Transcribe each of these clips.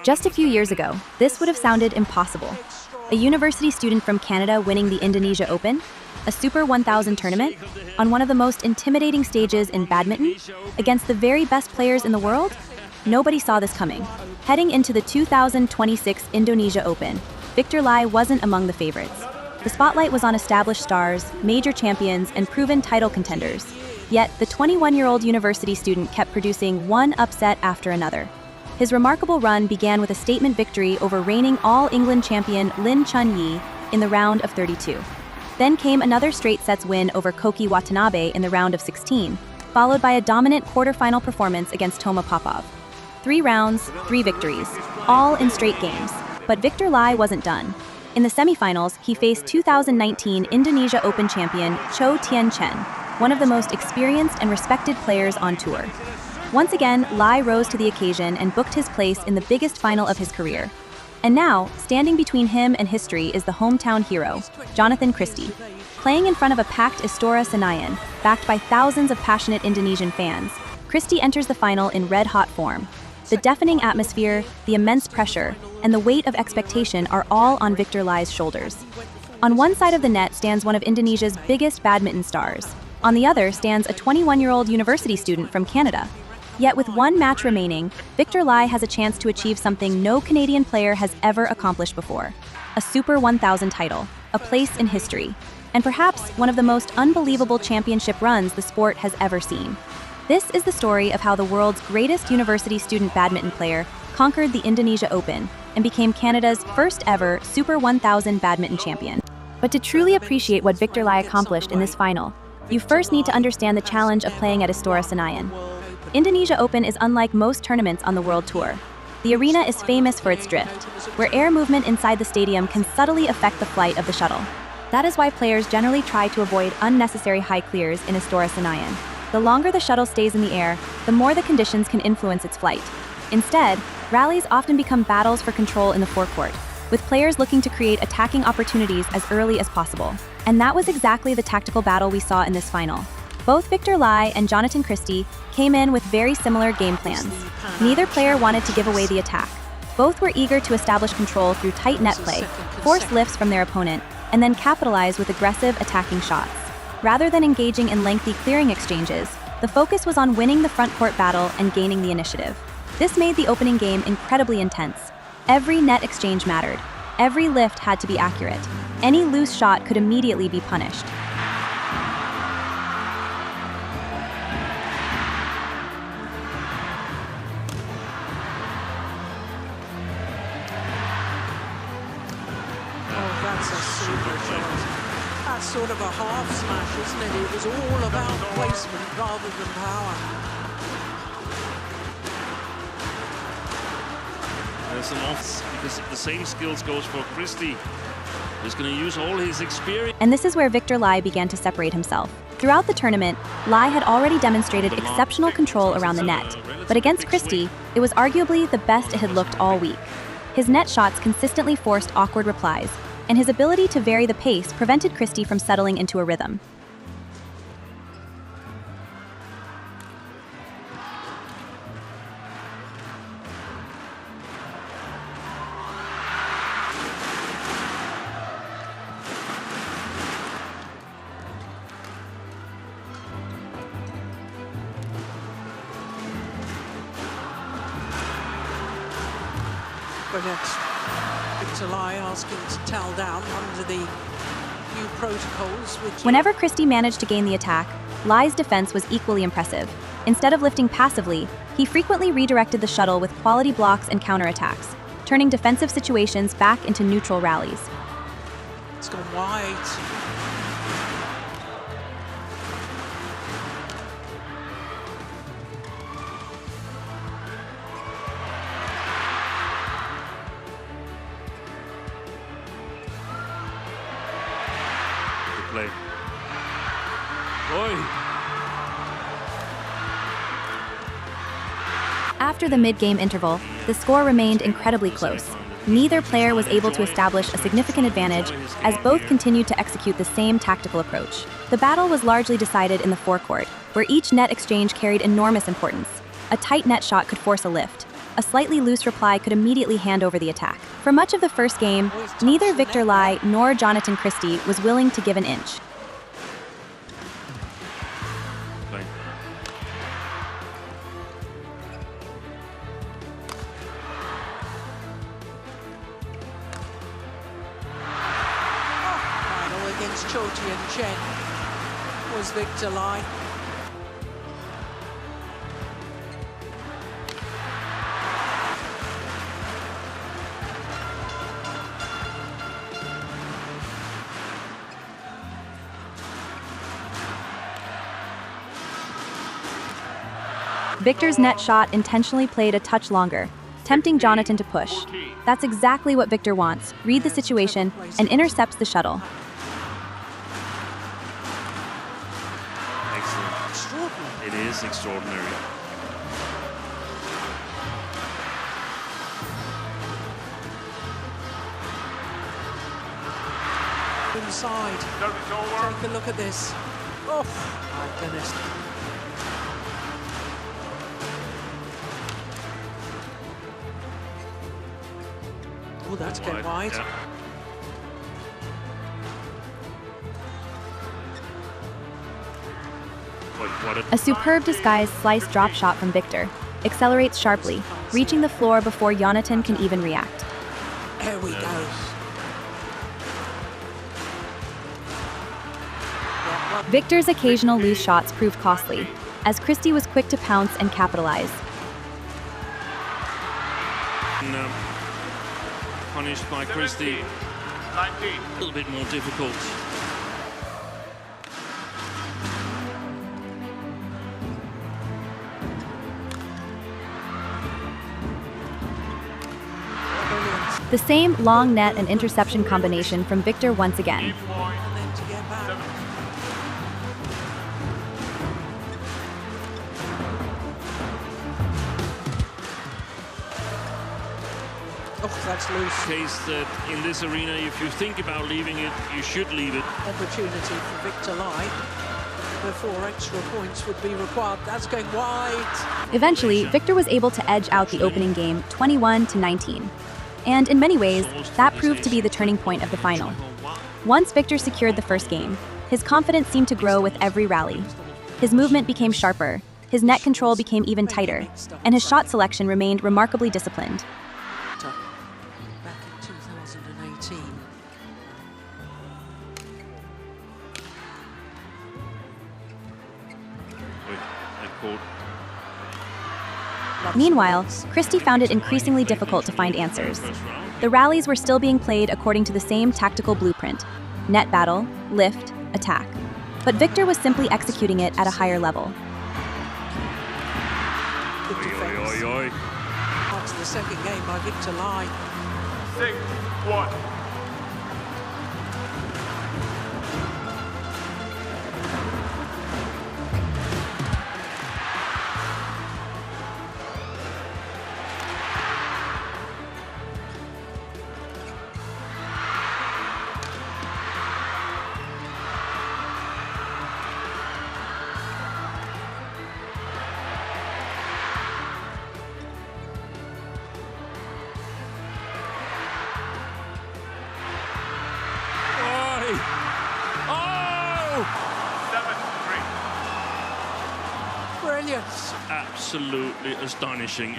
Just a few years ago, this would have sounded impossible. A university student from Canada winning the Indonesia Open, a Super 1000 tournament, on one of the most intimidating stages in badminton, against the very best players in the world? Nobody saw this coming. Heading into the 2026 Indonesia Open, Victor Lai wasn't among the favorites. The spotlight was on established stars, major champions, and proven title contenders. Yet, the 21-year-old university student kept producing one upset after another. His remarkable run began with a statement victory over reigning All-England champion Loh Kean Yew in the round of 32. Then came another straight sets win over Koki Watanabe in the round of 16, followed by a dominant quarter-final performance against Toma Popov. 3 rounds, 3 victories, all in straight games. But Victor Lai wasn't done. In the semifinals, he faced 2019 Indonesia Open champion Cho Tien Chen, one of the most experienced and respected players on tour. Once again, Lai rose to the occasion and booked his place in the biggest final of his career. And now, standing between him and history is the hometown hero, Jonathan Christie. Playing in front of a packed Istora Senayan, backed by thousands of passionate Indonesian fans, Christie enters the final in red-hot form. The deafening atmosphere, the immense pressure, and the weight of expectation are all on Victor Lai's shoulders. On one side of the net stands one of Indonesia's biggest badminton stars. On the other stands a 21-year-old university student from Canada. Yet with one match remaining, Victor Lai has a chance to achieve something no Canadian player has ever accomplished before: a Super 1000 title, a place in history, and perhaps one of the most unbelievable championship runs the sport has ever seen. This is the story of how the world's greatest university student badminton player conquered the Indonesia Open and became Canada's first ever Super 1000 badminton champion. But to truly appreciate what Victor Lai accomplished in this final, you first need to understand the challenge of playing at Istora Senayan. Indonesia Open is unlike most tournaments on the World Tour. The arena is famous for its drift, where air movement inside the stadium can subtly affect the flight of the shuttle. That is why players generally try to avoid unnecessary high clears in Istora Senayan. The longer the shuttle stays in the air, the more the conditions can influence its flight. Instead, rallies often become battles for control in the forecourt, with players looking to create attacking opportunities as early as possible. And that was exactly the tactical battle we saw in this final. Both Victor Lai and Jonathan Christie came in with very similar game plans. Neither player wanted to give away the attack. Both were eager to establish control through tight net play, force lifts from their opponent, and then capitalize with aggressive attacking shots. Rather than engaging in lengthy clearing exchanges, the focus was on winning the front court battle and gaining the initiative. This made the opening game incredibly intense. Every net exchange mattered. Every lift had to be accurate. Any loose shot could immediately be punished. That's a super shot. That's sort of a half smash, isn't it? It was all about placement rather than power. There's some offs, because the same skills goes for Christie. He's going to use all his experience. And this is where Victor Lai began to separate himself. Throughout the tournament, Lai had already demonstrated exceptional control around the net, but against Christie, it was arguably the best it had looked all week. His net shots consistently forced awkward replies, and his ability to vary the pace prevented Christie from settling into a rhythm. Brilliant. Victor Lai asking to tell down under the new protocols. Whenever Christie managed to gain the attack, Lai's defense was equally impressive. Instead of lifting passively, he frequently redirected the shuttle with quality blocks and counterattacks, turning defensive situations back into neutral rallies. It's gone wide. Play. Boy. After the mid-game interval, the score remained incredibly close. Neither player was able to establish a significant advantage as both continued to execute the same tactical approach. The battle was largely decided in the forecourt, where each net exchange carried enormous importance. A tight net shot could force a lift. a slightly loose reply could immediately hand over the attack. For much of the first game, neither Victor Lai nor Jonathan Christie was willing to give an inch. Against Choti and Chen was Victor Lai. Victor's net shot intentionally played a touch longer, tempting Jonathan to push. That's exactly what Victor wants. Read the situation and intercepts the shuttle. It is extraordinary. Inside. Take a look at this. Oh, my goodness. Oh, that's getting wide. Yeah. A superb disguised slice drop shot from Victor accelerates sharply, reaching the floor before Jonathan can even react. Here we go. Victor's occasional loose shots proved costly, as Christie was quick to pounce and capitalize. Punished by Christie. A little bit more difficult. The same long net and interception combination from Victor once again. Oh, that's loose. Case that in this arena, if you think about leaving it, you should leave it. Opportunity for Victor Lai before extra points would be required. That's going wide. Eventually, Victor was able to edge out the opening game 21-19. And in many ways, that proved to be the turning point of the final. Once Victor secured the first game, his confidence seemed to grow with every rally. His movement became sharper, his net control became even tighter, and his shot selection remained remarkably disciplined. Back in 2018. Meanwhile, Christie found it increasingly difficult to find answers. The rallies were still being played according to the same tactical blueprint: net battle, lift, attack. But Victor was simply executing it at a higher level. Good defense. That's the second game by Victor Lai. 6-1. Brilliant. Absolutely astonishing.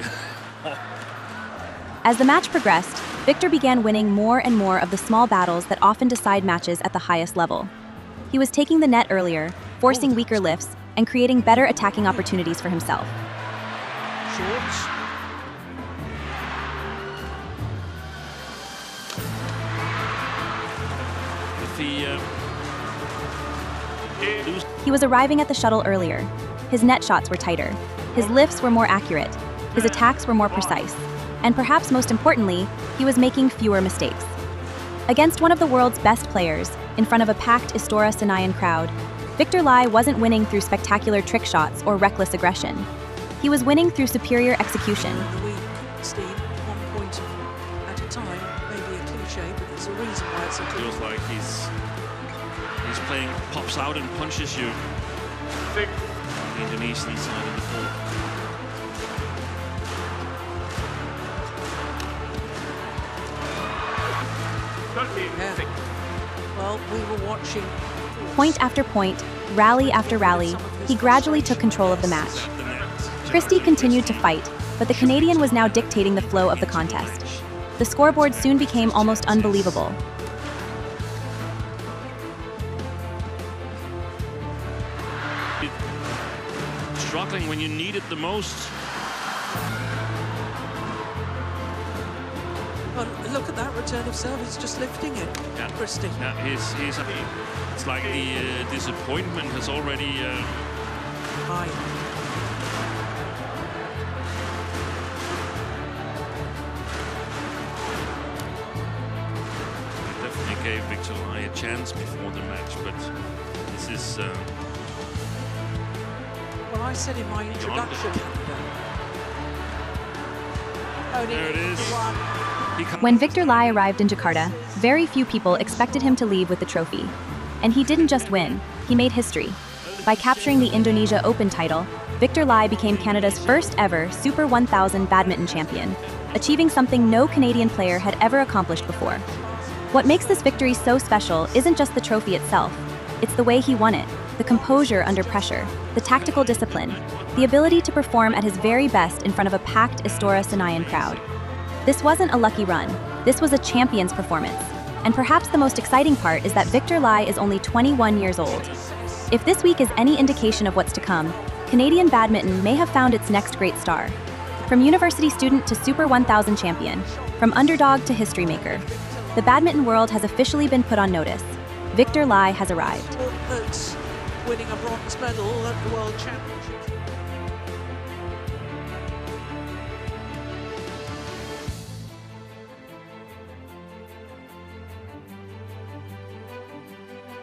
As the match progressed, Victor began winning more and more of the small battles that often decide matches at the highest level. He was taking the net earlier, forcing weaker lifts, and creating better attacking opportunities for himself. Short. He was arriving at the shuttle earlier. His net shots were tighter. His lifts were more accurate. His attacks were more precise. And perhaps most importantly, he was making fewer mistakes. Against one of the world's best players, in front of a packed Istora Senayan crowd, Victor Lai wasn't winning through spectacular trick shots or reckless aggression. He was winning through superior execution. Steve, 1 point at a time, maybe a cliche, but there's a reason why it's a Feels like he's playing pops out and punches you. 6. The Indonesian side of the ball. Yeah. Well, we were watching. Point after point, rally after rally, he gradually took control of the match. Christie continued to fight, but the Canadian was now dictating the flow of the contest. The scoreboard soon became almost unbelievable. Struggling when you need it the most. Well, look at that return of service, just lifting it. Yeah. Christie. Yeah, it's like the disappointment has already. High. Definitely gave Victor Lai a chance before the match, but this is. Well, I said in my introduction. There it is. When Victor Lai arrived in Jakarta, very few people expected him to leave with the trophy. And he didn't just win, he made history. By capturing the Indonesia Open title, Victor Lai became Canada's first ever Super 1000 badminton champion, achieving something no Canadian player had ever accomplished before. What makes this victory so special isn't just the trophy itself, it's the way he won it, the composure under pressure, the tactical discipline, the ability to perform at his very best in front of a packed Istora Senayan crowd. This wasn't a lucky run, this was a champion's performance. And perhaps the most exciting part is that Victor Lai is only 21 years old. If this week is any indication of what's to come, Canadian badminton may have found its next great star. From university student to Super 1000 champion, from underdog to history maker, the badminton world has officially been put on notice. Victor Lai has arrived. That's winning a bronze medal at the World Championship.